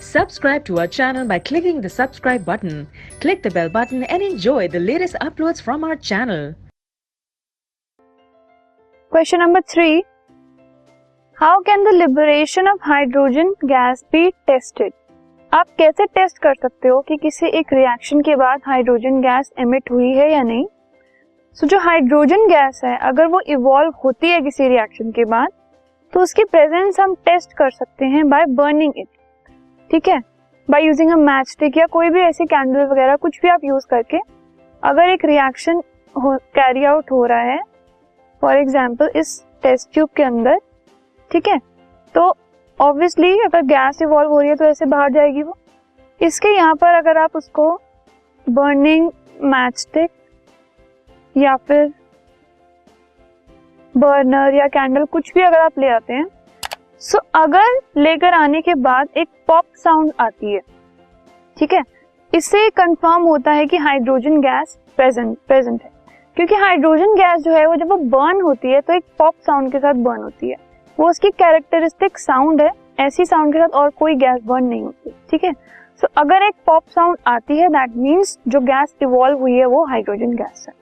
Subscribe to our channel by clicking the subscribe button. Click the bell button and enjoy the latest uploads from our channel. Question number 3. How can the liberation of hydrogen gas be tested? आप कैसे test कर सकते हो कि किसी एक reaction के बाद हाइड्रोजन गैस एमिट हुई है या नहीं? जो हाइड्रोजन गैस है अगर वो इवॉल्व होती है किसी रिएक्शन के बाद तो उसकी प्रेजेंस हम टेस्ट कर सकते हैं बाय बर्निंग इट, ठीक है, by using a match stick या कोई भी ऐसी कैंडल वगैरह कुछ भी आप यूज करके अगर एक रिएक्शन कैरी आउट हो रहा है फॉर एग्जाम्पल इस टेस्ट ट्यूब के अंदर, ठीक है, तो ऑब्वियसली अगर गैस इवॉल्व हो रही है तो ऐसे बाहर जाएगी वो। इसके यहाँ पर अगर आप उसको बर्निंग मैच स्टिक या फिर बर्नर या कैंडल कुछ भी अगर आप ले आते हैं, सो अगर लेकर आने के बाद एक पॉप साउंड आती है, ठीक है, इससे कंफर्म होता है कि हाइड्रोजन गैस प्रेजेंट है, क्योंकि हाइड्रोजन गैस जो है वो जब वो बर्न होती है तो एक पॉप साउंड के साथ बर्न होती है, वो उसकी कैरेक्टरिस्टिक साउंड है, ऐसी साउंड के साथ और कोई गैस बर्न नहीं होती, ठीक है। सो अगर एक पॉप साउंड आती है दैट मीन्स जो गैस इवॉल्व हुई है वो हाइड्रोजन गैस है।